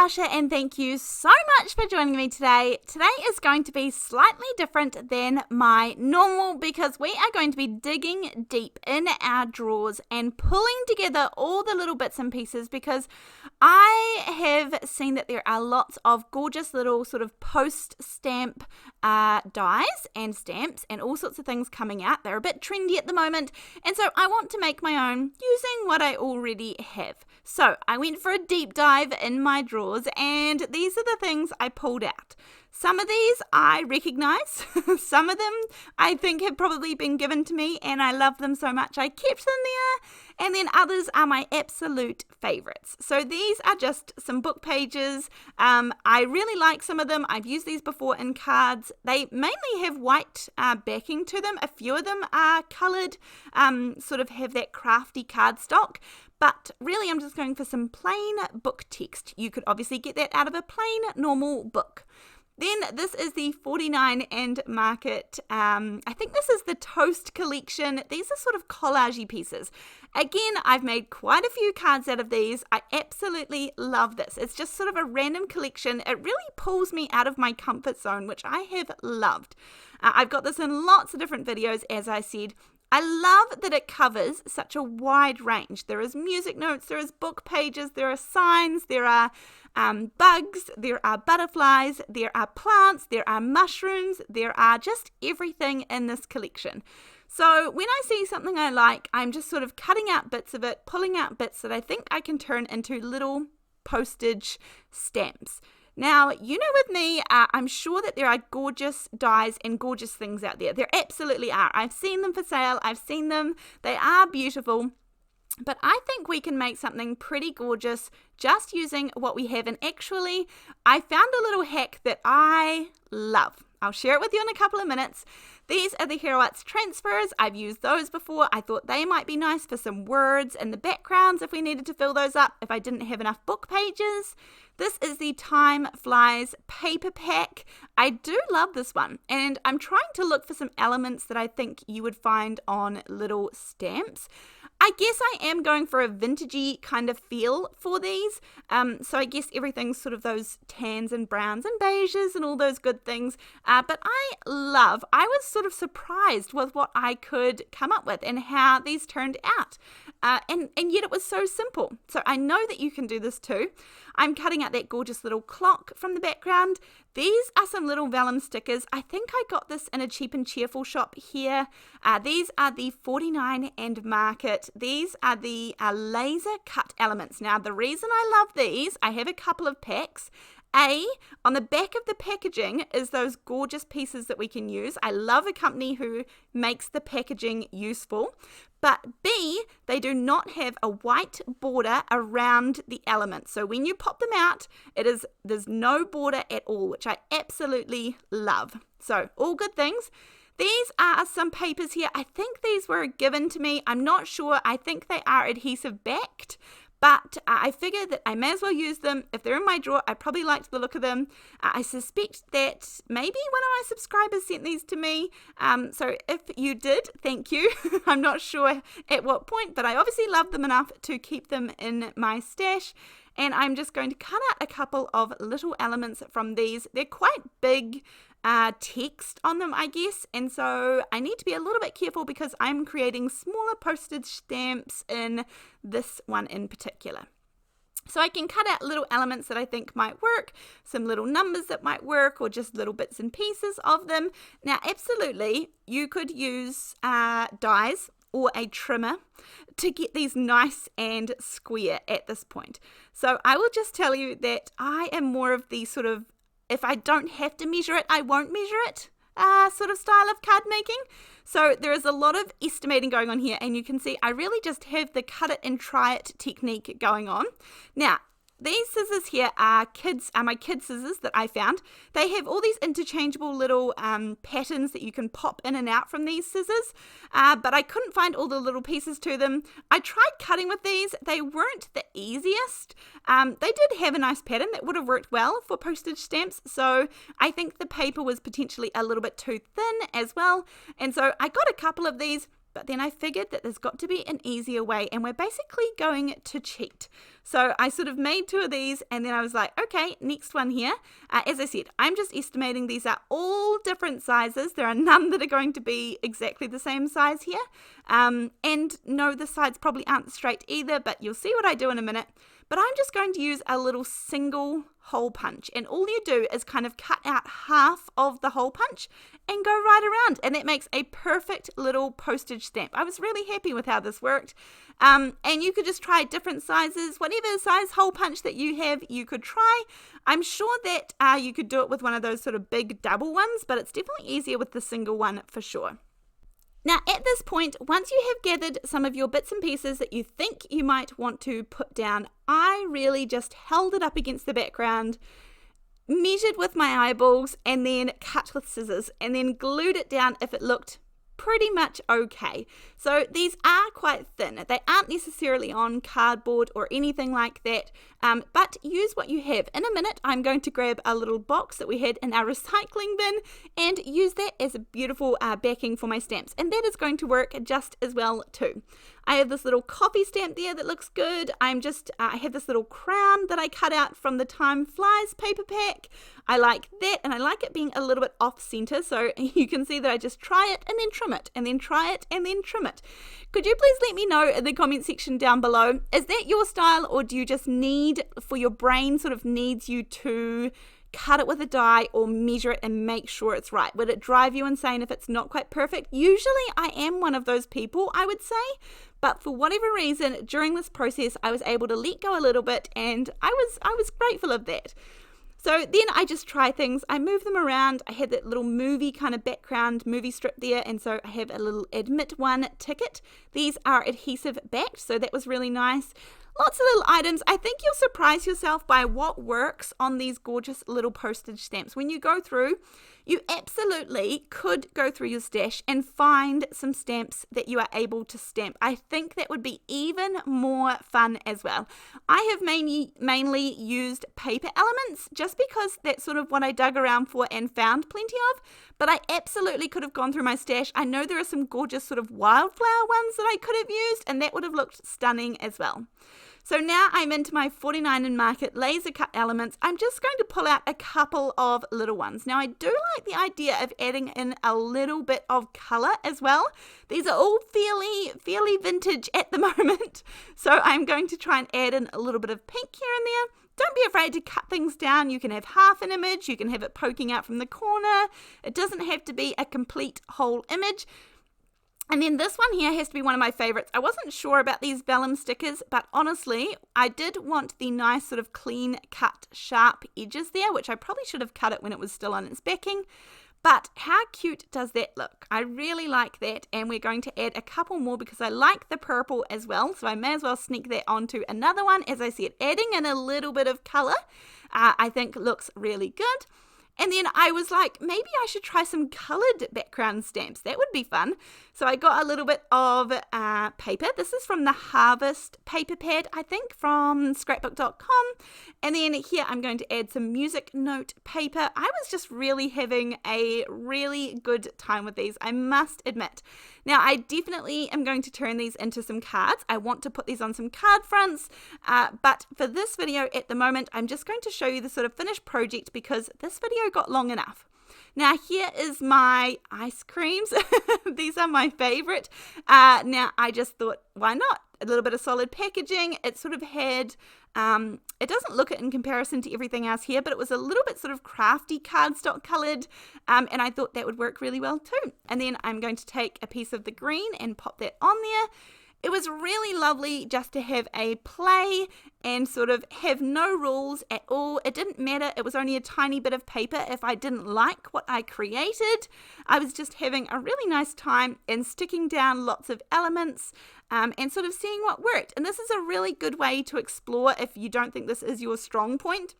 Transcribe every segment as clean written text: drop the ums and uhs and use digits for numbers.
Natasha and thank you so much for joining me today. Today is going to be slightly different than my normal because we are going to be digging deep in our drawers and pulling together all the little bits and pieces because I have seen that there are lots of gorgeous little sort of post stamp dies and stamps and all sorts of things coming out. They're a bit trendy at the moment, and so I want to make my own using what I already have. So I went for a deep dive in my drawers and these are the things I pulled out. Some of these I recognise, some of them I think have probably been given to me and I love them so much I kept them there, and then others are my absolute favourites. So these are just some book pages. I really like some of them. I've used these before in cards. They mainly have white backing to them. A few of them are coloured, sort of have that crafty cardstock. But really I'm just going for some plain book text. You could obviously get that out of a plain normal book. Then this is the 49 and Market, I think this is the Toast collection. These are sort of collage pieces. Again, I've made quite a few cards out of these. I absolutely love this. It's just sort of a random collection. It really pulls me out of my comfort zone, which I have loved. I've got this in lots of different videos, as I said. I love that it covers such a wide range. There is music notes, there is book pages, there are signs, there are bugs, there are butterflies, there are plants, there are mushrooms, there are just everything in this collection. So when I see something I like, I'm just sort of cutting out bits of it, pulling out bits that I think I can turn into little postage stamps. Now, you know with me, I'm sure that there are gorgeous dies and gorgeous things out there. There absolutely are. I've seen them for sale. I've seen them. They are beautiful. But I think we can make something pretty gorgeous just using what we have. And actually, I found a little hack that I love. I'll share it with you in a couple of minutes. These are the Hero Arts transfers. I've used those before. I thought they might be nice for some words in the backgrounds if we needed to fill those up, if I didn't have enough book pages. This is the Time Flies paper pack. I do love this one, and I'm trying to look for some elements that I think you would find on little stamps. I guess I am going for a vintagey kind of feel for these. So I guess everything's sort of those tans and browns and beiges and all those good things. But I was sort of surprised with what I could come up with and how these turned out. And yet it was so simple. So I know that you can do this too. I'm cutting out that gorgeous little clock from the background. These are some little vellum stickers. I think I got this in a Cheap and Cheerful shop here. These are the 49 and Market. These are the laser cut elements. Now, the reason I love these, I have a couple of packs. On the back of the packaging is those gorgeous pieces that we can use. I love a company who makes the packaging useful. But B, they do not have a white border around the elements. So when you pop them out, there's no border at all, which I absolutely love. So all good things. These are some papers here. I think these were given to me. I'm not sure. I think they are adhesive backed. But I figured that I may as well use them. If they're in my drawer, I probably liked the look of them. I suspect that maybe one of my subscribers sent these to me. So if you did, thank you. I'm not sure at what point, but I obviously love them enough to keep them in my stash. And I'm just going to cut out a couple of little elements from these. They're quite big text on them, I guess, and so I need to be a little bit careful because I'm creating smaller postage stamps in this one in particular. So I can cut out little elements that I think might work, some little numbers that might work, or just little bits and pieces of them. Now, absolutely, you could use dies or a trimmer to get these nice and square at this point. So I will just tell you that I am more of the sort of, if I don't have to measure it, I won't measure it sort of style of card making. So there is a lot of estimating going on here, and you can see I really just have the cut it and try it technique going on. Now, these scissors here are my kids' scissors that I found. They have all these interchangeable little patterns that you can pop in and out from these scissors, but I couldn't find all the little pieces to them. I tried cutting with these. They weren't the easiest. They did have a nice pattern that would have worked well for postage stamps, so I think the paper was potentially a little bit too thin as well, and so I got a couple of these. but then I figured that there's got to be an easier way, and we're basically going to cheat. So I sort of made 2 of these, and then I was like, okay, next one here. As I said, I'm just estimating these are all different sizes. There are none that are going to be exactly the same size here. And no, the sides probably aren't straight either, but you'll see what I do in a minute. But I'm just going to use a little single hole punch, and all you do is kind of cut out half of the hole punch and go right around, and that makes a perfect little postage stamp. I was really happy with how this worked. And you could just try different sizes, whatever size hole punch that you have, you could try. I'm sure that you could do it with one of those sort of big double ones, but it's definitely easier with the single one for sure. Now, at this point, once you have gathered some of your bits and pieces that you think you might want to put down, I really just held it up against the background, measured with my eyeballs, and then cut with scissors, and then glued it down if it looked pretty much okay. So these are quite thin. They aren't necessarily on cardboard or anything like that, but use what you have. In a minute, I'm going to grab a little box that we had in our recycling bin and use that as a beautiful backing for my stamps, and that is going to work just as well too. I have this little coffee stamp there that looks good. I have this little crown that I cut out from the Time Flies paper pack. I like that, and I like it being a little bit off center, so you can see that I just try it and then trim it, and then try it and then trim it. Could you please let me know in the comment section down below, is that your style, or do you just need, for your brain sort of needs you to cut it with a die or measure it and make sure it's right? Would it drive you insane if it's not quite perfect? Usually I am one of those people, I would say, but for whatever reason during this process I was able to let go a little bit, and I was grateful of that. So then I just try things, I move them around. I had that little movie kind of background movie strip there, and so I have a little admit one ticket. These are adhesive backed, so that was really nice. Lots of little items. I think you'll surprise yourself by what works on these gorgeous little postage stamps. When you go through, you absolutely could go through your stash and find some stamps that you are able to stamp. I think that would be even more fun as well. I have mainly used paper elements just because that's sort of what I dug around for and found plenty of, but I absolutely could have gone through my stash. I know there are some gorgeous sort of wildflower ones that I could have used, and that would have looked stunning as well. So now I'm into my 49 in Market laser cut elements. I'm just going to pull out a couple of little ones. Now I do like the idea of adding in a little bit of colour as well. These are all fairly vintage at the moment. So I'm going to try and add in a little bit of pink here and there. Don't be afraid to cut things down. You can have half an image. You can have it poking out from the corner. It doesn't have to be a complete whole image. And then this one here has to be one of my favorites. I wasn't sure about these Vellum stickers, but honestly, I did want the nice sort of clean cut sharp edges there, which I probably should have cut it when it was still on its backing. But how cute does that look? I really like that, and we're going to add a couple more because I like the purple as well, so I may as well sneak that onto another one. As I said, adding in a little bit of colour I think looks really good. And then I was like, maybe I should try some coloured background stamps. That would be fun. So I got a little bit of paper. This is from the Harvest paper pad, I think, from scrapbook.com. And then here I'm going to add some music note paper. I was just really having a really good time with these, I must admit. Now, I definitely am going to turn these into some cards. I want to put these on some card fronts. But for this video at the moment, I'm just going to show you the sort of finished project because this video got long enough. Now here is my ice creams. These are my favorite. Now I just thought, why not? A little bit of solid packaging. It sort of had, it doesn't look it in comparison to everything else here, but it was a little bit sort of crafty cardstock colored. And I thought that would work really well too. And then I'm going to take a piece of the green and pop that on there. It was really lovely just to have a play and sort of have no rules at all. It didn't matter. It was only a tiny bit of paper. If I didn't like what I created, I was just having a really nice time and sticking down lots of elements and sort of seeing what worked. And this is a really good way to explore if you don't think this is your strong point.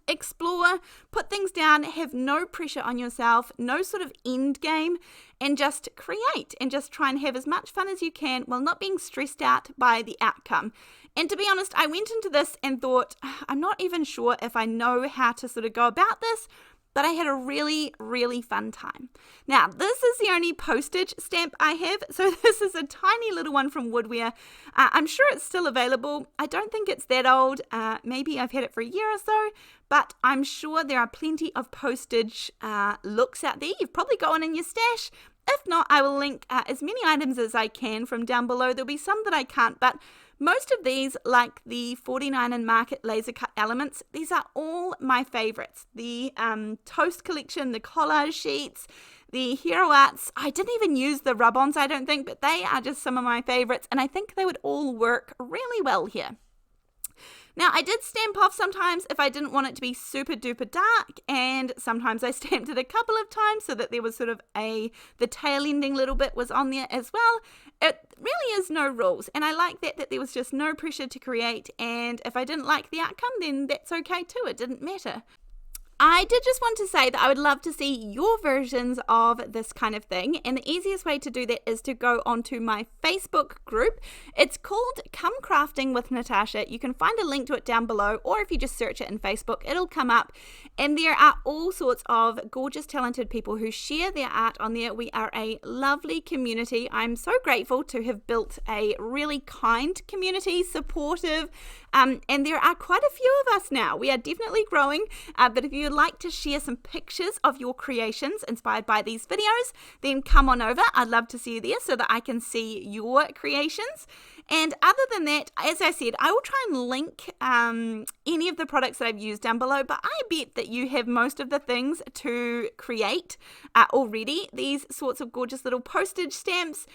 Explore, put things down, have no pressure on yourself, no sort of end game, and just create and just try and have as much fun as you can while not being stressed out by the outcome. And to be honest, I went into this and thought, I'm not even sure if I know how to sort of go about this, but I had a really, really fun time. Now, this is the only postage stamp I have, so this is a tiny little one from Woodware. I'm sure it's still available. I don't think it's that old. Maybe I've had it for a year or so, but I'm sure there are plenty of postage looks out there. You've probably got one in your stash. If not, I will link as many items as I can from down below. There'll be some that I can't, but most of these, like the 49 and Market laser cut elements, these are all my favorites. The Toast collection, the Collage sheets, the Hero Arts. I didn't even use the rub-ons, I don't think, but they are just some of my favorites, and I think they would all work really well here. Now, I did stamp off sometimes if I didn't want it to be super duper dark, and sometimes I stamped it a couple of times so that there was sort of the tail ending little bit was on there as well. It really is no rules, and I like that there was just no pressure to create, and if I didn't like the outcome, then that's okay too. It didn't matter. I did just want to say that I would love to see your versions of this kind of thing, and the easiest way to do that is to go onto my Facebook group. It's called Come Crafting with Natasha. You can find a link to it down below, or if you just search it in Facebook, it'll come up, and there are all sorts of gorgeous, talented people who share their art on there. We are a lovely community. I'm so grateful to have built a really kind community, supportive, and there are quite a few of us now. We are definitely growing, but if you would like to share some pictures of your creations inspired by these videos, then come on over. I'd love to see you there so that I can see your creations. And other than that, as I said, I will try and link any of the products that I've used down below, but I bet that you have most of the things to create already, these sorts of gorgeous little postage stamps.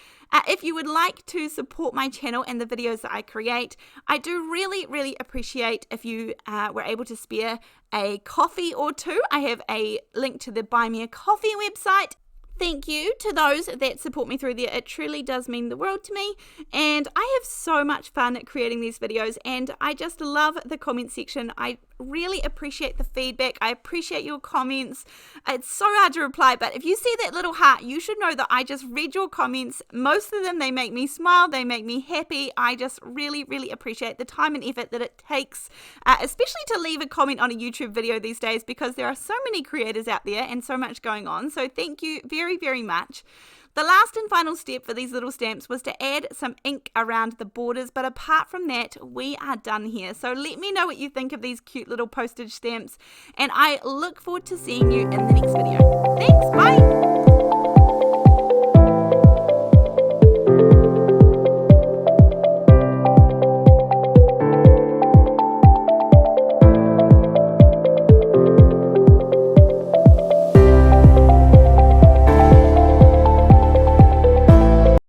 If you would like to support my channel and the videos that I create, I do really, really appreciate if you were able to spare a coffee or two. I have a link to the Buy Me a Coffee website. Thank you to those that support me through there. It truly does mean the world to me, and I have so much fun creating these videos, and I just love the comment section. I really appreciate the feedback. I appreciate your comments. It's so hard to reply, but if you see that little heart, you should know that I just read your comments. Most of them, they make me smile, they make me happy. I just really, really appreciate the time and effort that it takes, especially to leave a comment on a YouTube video these days, because there are so many creators out there and so much going on. So thank you very, very much. The last and final step for these little stamps was to add some ink around the borders, but apart from that, we are done here. So let me know what you think of these cute little postage stamps, and I look forward to seeing you in the next video. Thanks, bye!